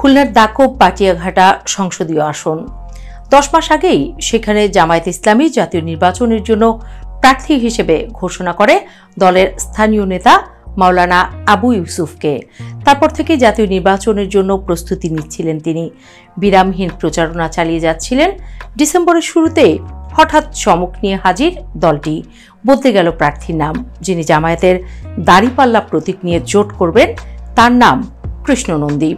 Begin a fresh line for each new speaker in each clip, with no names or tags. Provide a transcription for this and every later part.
খুলনার দাকব পাটিয়াঘাটা সংসদীয় আসন 10 মাস আগেই সেখানে জামায়াত ইসলামী জাতীয় নির্বাচনের জন্য প্রার্থী হিসেবে ঘোষণা করে দলের স্থানীয় নেতা মাওলানা আবু ইউসুফকে। তারপর থেকে জাতীয় নির্বাচনের জন্য প্রস্তুতি নিচ্ছিলেন তিনি। বিরামহীন প্রচারণা চালিয়ে যাচ্ছিলেন। ডিসেম্বরের শুরুতে হঠাৎ চমক নিয়ে হাজির দলটি। বদলে গেল প্রার্থীর নাম। যিনি জামায়াতের দাড়িপাল্লা প্রতীক নিয়ে জোট করবেন তার নাম কৃষ্ণ নন্দী।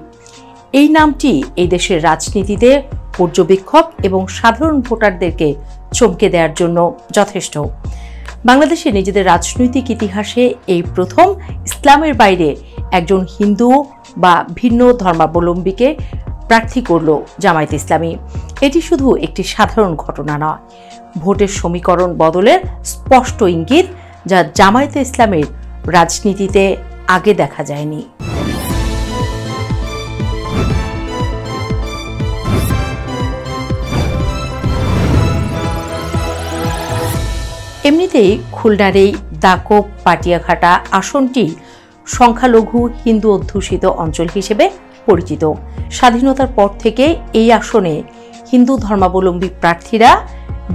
এই নামটি এই দেশের রাজনীতিতে পর্যবেক্ষক এবং সাধারণ ভোটারদেরকে চমকে দেওয়ার জন্য যথেষ্ট। বাংলাদেশে নিজেদের রাজনৈতিক ইতিহাসে এই প্রথম ইসলামের বাইরে একজন হিন্দু বা ভিন্ন ধর্মাবলম্বীকে প্রার্থী করল জামায়াত ইসলামী। এটি শুধু একটি সাধারণ ঘটনা নয়, ভোটের সমীকরণ বদলের স্পষ্ট ইঙ্গিত, যা জামায়াতে ইসলামের রাজনীতিতে আগে দেখা যায়নি। এমনিতেই খুলনার এই দাকব পাটিয়াঘাটা আসনটি সংখ্যালঘু হিন্দু অধ্যুষিত অঞ্চল হিসেবে পরিচিত। স্বাধীনতার পর থেকে এই আসনে হিন্দু ধর্মাবলম্বী প্রার্থীরা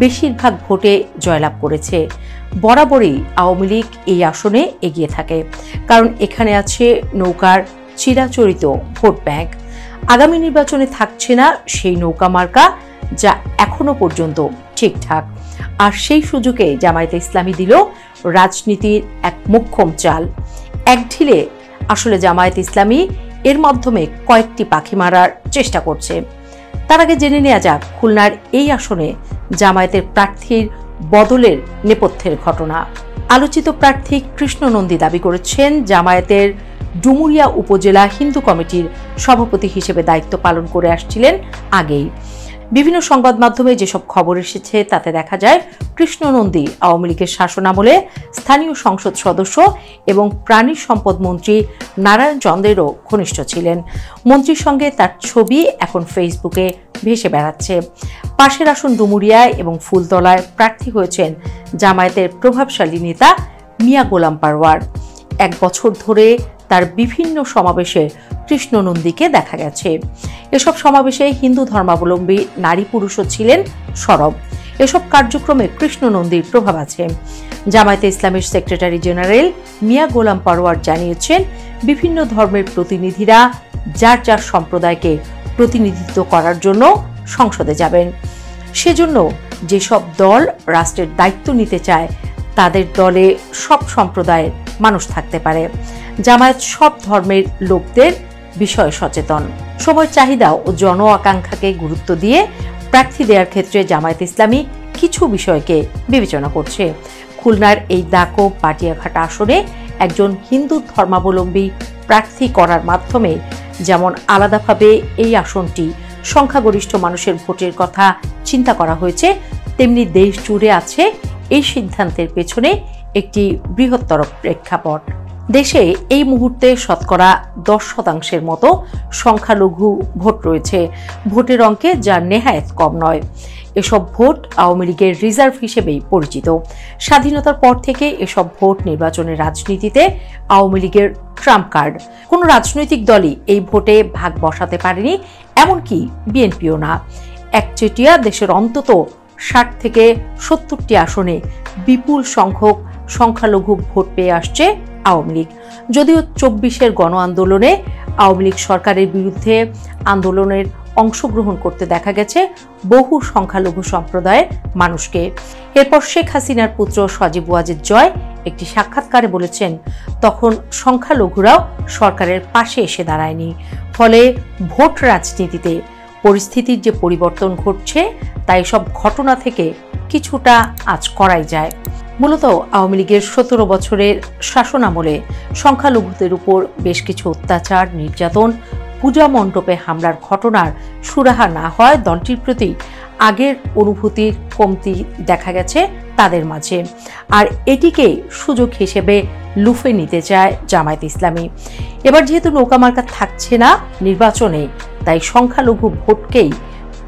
বেশিরভাগ ভোটে জয়লাভ করেছে। বরাবরই আওয়ামী লীগ এই আসনে এগিয়ে থাকে, কারণ এখানে আছে নৌকার চিরাচরিত ভোট ব্যাংক। আগামী নির্বাচনে থাকছে না সেই নৌকা মার্কা, যা এখনো পর্যন্ত ঠিকঠাক। আর সেই সুযোগে জামায়াতে ইসলামী দিল রাজনীতির এক মোক্ষম চাল। এক ঢিলে আসলে জামায়াতে ইসলামী এর মাধ্যমে কয়েকটি পাখি মারার চেষ্টা করছে। তার আগে জেনে নেওয়া যাক খুলনার এই আসনে জামায়াতের প্রার্থীর বদলের নেপথ্যের ঘটনা। আলোচিত প্রার্থী কৃষ্ণ নন্দী দাবি করেছেন জামায়াতের ডুমুরিয়া উপজেলা হিন্দু কমিটির সভাপতি হিসেবে দায়িত্ব পালন করে আসছিলেন আগেই। বিভিন্ন সংবাদ মাধ্যমে যেসব খবর এসেছে তাতে দেখা যায় কৃষ্ণ নন্দী আওয়ামী লীগের শাসনামলে স্থানীয় সংসদ সদস্য এবং প্রাণী সম্পদ মন্ত্রী নারায়ণ চন্দ্রেরও ঘনিষ্ঠ ছিলেন। মন্ত্রীর সঙ্গে তার ছবি এখন ফেসবুকে ভেসে বেড়াচ্ছে। পাশের আসন ডুমুরিয়ায় এবং ফুলতলায় প্রার্থী হয়েছেন জামায়াতের প্রভাবশালী নেতা মিয়া গোলাম পারওয়ার। 1 বছর ধরে তার বিভিন্ন সমাবেশে কৃষ্ণ নন্দীকে দেখা গেছে। এসব সমাবেশে হিন্দু ধর্মাবলম্বী নারী পুরুষও ছিলেন সরব। এসব কার্যক্রমে কৃষ্ণ নন্দীর প্রভাব আছে। জামায়াতে ইসলামের সেক্রেটারি জেনারেল মিয়া গোলাম পারওয়ার জানিয়েছেন, বিভিন্ন ধর্মের প্রতিনিধিরা যার যার সম্প্রদায়কে প্রতিনিধিত্ব করার জন্য সংসদে যাবেন। সেজন্য যেসব দল রাষ্ট্রের দায়িত্ব নিতে চায় তাদের দলে সব সম্প্রদায়ের মানুষ থাকতে পারে। জামায়াত সব ধর্মের লোকদের বিষয়ে সচেতন। সময়ের চাহিদা ও জন আকাঙ্ক্ষাকে গুরুত্ব দিয়ে প্রার্থী দেওয়ার ক্ষেত্রে জামায়াত ইসলামী কিছু বিষয়কে বিবেচনা করছে। খুলনার এই দাকব পাটিয়াঘাটা আসনে একজন হিন্দু ধর্মাবলম্বী প্রার্থী করার মাধ্যমে যেমন আলাদাভাবে এই আসনটি সংখ্যাগরিষ্ঠ মানুষের ভোটের কথা চিন্তা করা হয়েছে, তেমনি দেশ জুড়ে আছে এই সিদ্ধান্তের পেছনে একটি বৃহত্তর প্রেক্ষাপট। দেশে এই মুহূর্তে শতকরা 10% মতো সংখ্যালঘু ভোট রয়েছে ভোটের অঙ্কে, যা নেহায়েত কম নয়। এসব ভোট আওয়ামী লীগের রিজার্ভ হিসেবেই পরিচিত। স্বাধীনতার পর থেকে এসব ভোট নির্বাচনের রাজনীতিতে আওয়ামী লীগের ট্রাম্প কার্ড। কোনো রাজনৈতিক দলই এই ভোটে ভাগ বসাতে পারেনি, এমনকি বিএনপিও না। একচেটিয়া দেশের অন্তত 60 থেকে 70টি আসনে বিপুল সংখ্যক সংখ্যালঘু ভোট পেয়ে আসছে আওয়ামী লীগ। যদিও 24-এর গণ আন্দোলনে আওয়ামী লীগ সরকারের বিরুদ্ধে আন্দোলনের অংশগ্রহণ করতে দেখা গেছে বহু সংখ্যালঘু সম্প্রদায়ের মানুষকে। এরপর শেখ হাসিনার পুত্র সজীব ওয়াজেদ জয় একটি সাক্ষাৎকারে বলেছেন, তখন সংখ্যালঘুরাও সরকারের পাশে এসে দাঁড়ায়নি। ফলে ভোট রাজনীতিতে পরিস্থিতির যে পরিবর্তন ঘটছে তা এসব ঘটনা থেকে কিছুটা আঁচ করাই যায়। মূলত আওয়ামী লীগের 17 বছরের শাসনামলে সংখ্যালঘুদের উপর বেশ কিছু অত্যাচার, নির্যাতন, পূজা মণ্ডপে হামলার ঘটনার সুরাহা না হয় দলটির প্রতি আগের অনুভূতির কমতি দেখা গেছে তাদের মাঝে। আর এটিকে সুযোগ হিসেবে লুফে নিতে চায় জামায়াত ইসলামী। এবার যেহেতু নৌকা মার্কা থাকছে না নির্বাচনে, তাই সংখ্যালঘু ভোটকেই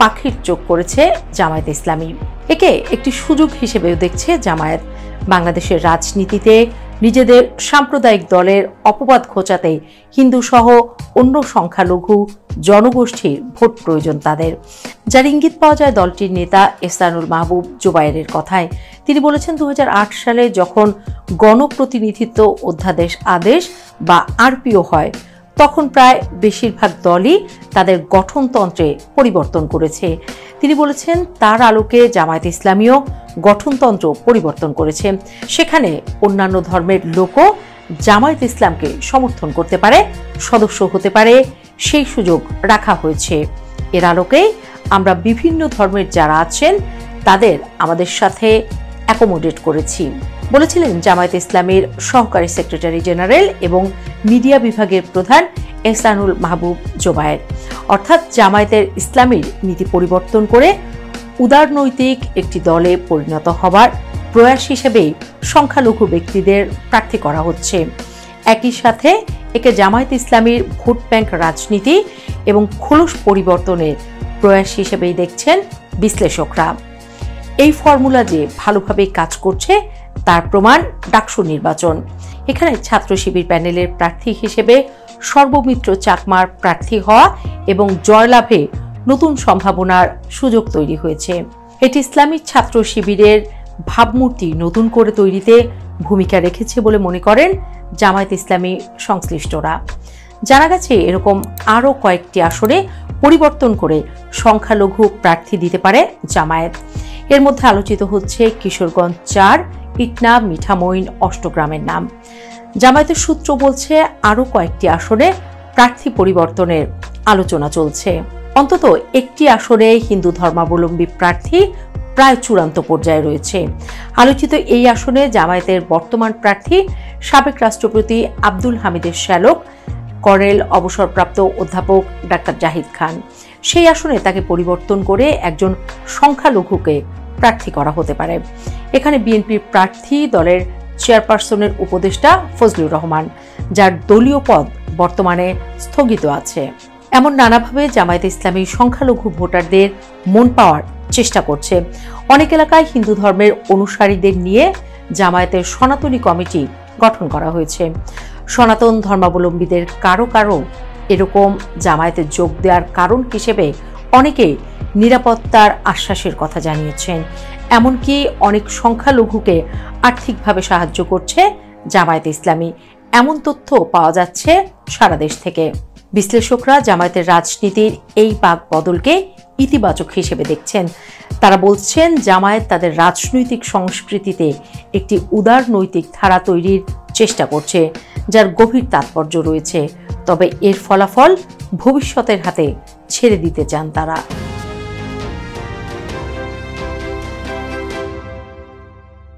পাখির চোখ করেছে জামায়াত ইসলামী। একে একটি সুযোগ হিসেবেও দেখছে জামায়াত। বাংলাদেশের রাজনীতিতে নিজেদের সাম্প্রদায়িক দলের অপবাদ খোঁচাতে হিন্দু সহ অন্য সংখ্যালঘু জনগোষ্ঠীর ভোট প্রয়োজন তাদের, যার ইঙ্গিত পাওয়া যায় দলটির নেতা এহসানুল মাহবুব জোবায়েরের কথায়। তিনি বলেছেন, 2008 সালে যখন গণপ্রতিনিধিত্ব অধ্যাদেশ আদেশ বা আরপিও হয়, তখন প্রায় বেশিরভাগ দলই তাদের গঠনতন্ত্রে পরিবর্তন করেছে। তিনি বলেছেন, তার আলোকে জামায়াত ইসলামীও গঠনতন্ত্র পরিবর্তন করেছে। সেখানে অন্যান্য ধর্মের লোকও জামায়াত ইসলামকে সমর্থন করতে পারে, সদস্য হতে পারে, সেই সুযোগ রাখা হয়েছে। এর আলোকেই আমরা বিভিন্ন ধর্মের যারা আছেন তাদের আমাদের সাথে অ্যাকোমোডেট করেছি, বলেছিলেন জামায়াত ইসলামীর সহকারী সেক্রেটারি জেনারেল এবং মিডিয়া বিভাগের প্রধান এহসানুল মাহবুব জোবায়ের। অর্থাৎ জামায়াতের ইসলামীর নীতি পরিবর্তন করে উদারনৈতিক একটি দলে পরিণত হবার প্রয়াস হিসেবেই সংখ্যালঘু ব্যক্তিদের প্রার্থী করা হচ্ছে। একই সাথে একে জামায়াত ইসলামীর ভোট ব্যাংক রাজনীতি এবং খোলস পরিবর্তনের প্রয়াস হিসেবেই দেখছেন বিশ্লেষকরা। এই ফর্মুলা যে ভালোভাবে কাজ করছে তার প্রমাণ ডাকসু নির্বাচন। এখানে ছাত্র শিবির প্যানেলের প্রার্থী হিসেবে সর্বমিত্র চাকমার প্রার্থী হওয়া এবং জয়লাভে নতুন সম্ভাবনার সুযোগ তৈরি হয়েছে। এটি ইসলামী ছাত্র শিবিরের ভাবমূর্তি নতুন করে তৈরিতে ভূমিকা রেখেছে বলে মনে করেন জামায়াত ইসলামী সংশ্লিষ্টরা। জানা গেছে, এরকম আরও কয়েকটি আসনে পরিবর্তন করে সংখ্যালঘু প্রার্থী দিতে পারে জামায়াত। এর মধ্যে আলোচিত হচ্ছে কিশোরগঞ্জ 4, ইটনা, মিঠামইন, অষ্টগ্রামের নাম। জামায়াতের সূত্র বলছে, আরও কয়েকটি আসনে প্রার্থী পরিবর্তনের আলোচনা চলছে। অন্তত একটি আসনে হিন্দু ধর্মাবলম্বী প্রার্থী প্রায় চূড়ান্ত পর্যায়ে রয়েছে। আলোচিত এই আসনে জামায়াতের বর্তমান প্রার্থী সাবেক রাষ্ট্রপতি আব্দুল হামিদের শ্যালক কর্নেল অবসরপ্রাপ্ত অধ্যাপক ডাক্তার জাহিদ খান। সেই আসনে তাকে পরিবর্তন করে একজন সংখ্যালঘুকে প্রার্থী করা হতে পারে। এখানে বিএনপির প্রার্থী দলের চেয়ারপারসনের উপদেষ্টা ফজলুর রহমান, যার দলীয় পদ বর্তমানে স্থগিত আছে। এমন নানাভাবে জামায়াত ইসলামী সংখ্যালঘু ভোটারদের মন পাওয়ার চেষ্টা করছে। অনেক এলাকায় হিন্দু ধর্মের অনুসারীদের নিয়ে জামায়াতের সনাতনী কমিটি গঠন করা হয়েছে। সনাতন ধর্মাবলম্বীদের কারো কারো এরকম জামায়াতে যোগ দেওয়ার কারণ হিসেবে অনেকে নিরাপত্তার আশ্বাসের কথা জানিয়েছেন। এমনকি অনেক সংখ্যালঘুকে আর্থিকভাবে সাহায্য করছে জামায়াত ইসলামী, এমন তথ্য পাওয়া যাচ্ছে সারা দেশ থেকে। বিশ্লেষকরা জামায়াতের রাজনীতির এই বাক বদলকে ইতিবাচক হিসেবে দেখছেন। তারা বলছেন, জামায়াত তাদের রাজনৈতিক সংস্কৃতিতে একটি উদার নৈতিক ধারা তৈরির চেষ্টা করছে, যার গভীর তাৎপর্য রয়েছে। তবে এর ফলাফল ভবিষ্যতের হাতে ছেড়ে দিতে চান তারা।